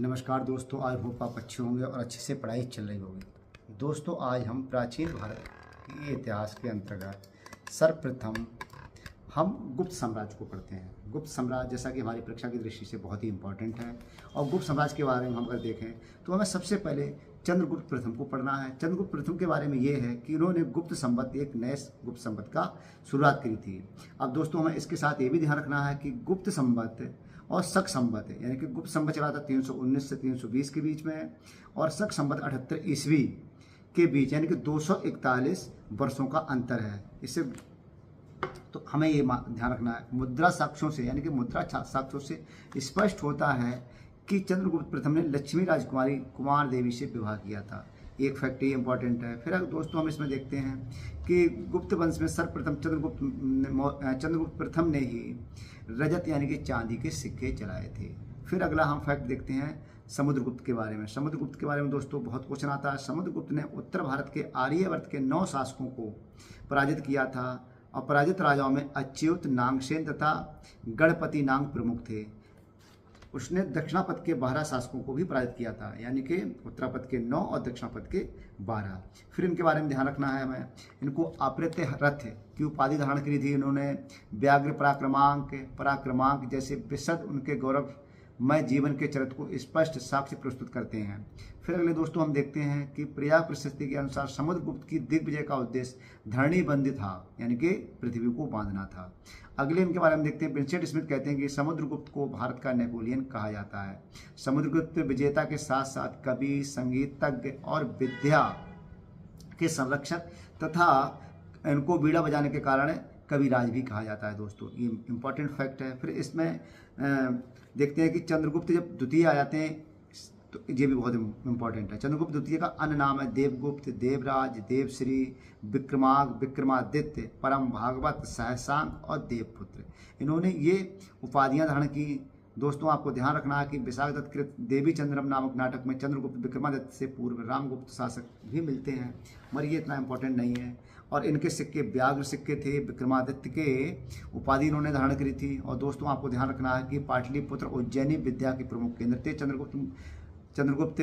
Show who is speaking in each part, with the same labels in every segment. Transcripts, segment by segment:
Speaker 1: नमस्कार दोस्तों, आज होप आप अच्छे होंगे और अच्छे से पढ़ाई चल रही होगी। दोस्तों, आज हम प्राचीन भारत के इतिहास के अंतर्गत सर्वप्रथम हम गुप्त साम्राज्य को पढ़ते हैं। गुप्त साम्राज्य जैसा कि हमारी परीक्षा की दृष्टि से बहुत ही इंपॉर्टेंट है और गुप्त साम्राज्य के बारे में हम अगर देखें तो हमें सबसे पहले चंद्रगुप्त प्रथम को पढ़ना है। चंद्रगुप्त प्रथम के बारे में ये है कि उन्होंने गुप्त संवत, एक नए गुप्त संवत का शुरुआत करी थी। अब दोस्तों, हमें इसके साथ ये भी ध्यान रखना है कि गुप्त संवत और शक संवत है, यानी कि गुप्त संवत चला था 319 से 320 के बीच में और शक संवत 78 ईस्वी के बीच, यानी कि 241 वर्षों का अंतर है। इससे तो हमें ये ध्यान रखना है। मुद्रा साक्ष्यों से, यानी कि मुद्रा साक्ष्यों से स्पष्ट होता है कि चंद्रगुप्त प्रथम ने लक्ष्मी राजकुमारी कुमार देवी से विवाह किया था। एक फैक्ट ये इंपॉर्टेंट है। फिर दोस्तों, हम इसमें देखते हैं कि गुप्त वंश में सर्वप्रथम चंद्रगुप्त प्रथम ने ही रजत यानी कि चांदी के सिक्के चलाए थे। फिर अगला हम फैक्ट देखते हैं समुद्रगुप्त के बारे में। समुद्रगुप्त के बारे में दोस्तों बहुत क्वेश्चन आता है। समुद्रगुप्त ने उत्तर भारत के आर्यवर्त के 9 शासकों को पराजित किया था और पराजित राजाओं में अच्युत, नागसेन तथा गणपति नाग प्रमुख थे। उसने दक्षिणापथ के 12 शासकों को भी पराजित किया था, यानी कि उत्तरापथ के 9 और दक्षिणापथ के 12। फिर इनके बारे में ध्यान रखना है हमें। इनको अप्रत्यय रथ की उपाधि धारण करी थी इन्होंने। व्याघ्र पराक्रमांक जैसे विशद उनके गौरवमय जीवन के चरित्र को स्पष्ट साक्ष्य प्रस्तुत करते हैं। फिर अगले दोस्तों हम देखते हैं कि प्रयाग प्रशस्ति के अनुसार समुद्रगुप्त की दिग्विजय का उद्देश्य धरणी बंदी था, यानी कि पृथ्वी को बांधना था। अगले इनके बारे में देखते हैं। विंसेंट स्मिथ कहते हैं कि समुद्रगुप्त को भारत का नेपोलियन कहा जाता है। समुद्रगुप्त विजेता के साथ साथ कवि, संगीतज्ञ और विद्या के संरक्षक तथा इनको बीड़ा बजाने के कारण कविराज भी कहा जाता है। दोस्तों, ये इंपॉर्टेंट फैक्ट है। फिर इसमें देखते हैं कि चंद्रगुप्त जब द्वितीय आ जाते हैं तो ये भी बहुत इंपॉर्टेंट है। चंद्रगुप्त द्वितीय का अन्य नाम है देवगुप्त, देवराज, देवश्री, विक्रमादित्य, परम भागवत, सहसांक और देवपुत्र। इन्होंने ये उपाधियां धारण की। दोस्तों, आपको ध्यान रखना है कि विशाखदत्त कृत देवी चंद्रम नामक नाटक में चंद्रगुप्त विक्रमादित्य से पूर्व रामगुप्त शासक भी मिलते हैं, मगर ये इतना इंपॉर्टेंट नहीं है। और इनके सिक्के व्याघ्र सिक्के थे। विक्रमादित्य के उपाधि इन्होंने धारण करी थी। और दोस्तों, आपको ध्यान रखना है कि पाटलिपुत्र उज्जैनी विद्या के प्रमुख केंद्र थे चंद्रगुप्त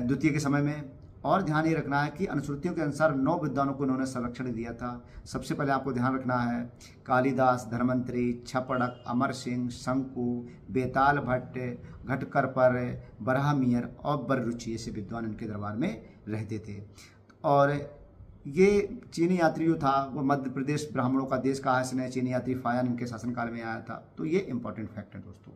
Speaker 1: द्वितीय के समय में। और ध्यान ये रखना है कि अनुश्रुतियों के अनुसार 9 विद्वानों को इन्होंने संरक्षण दिया था। सबसे पहले आपको ध्यान रखना है कालिदास, धर्मंतरी, छपड़क, अमर सिंह, शंकु, बेताल भट्ट, घटकरपर, बरहमियर और बररुचि ऐसे विद्वान इनके दरबार में रहते थे। और ये चीनी यात्री जो था वो मध्य प्रदेश ब्राह्मणों का देश कहा है। इसने चीनी यात्री फायान इनके शासनकाल में आया था। तो ये इंपॉर्टेंट फैक्ट है दोस्तों।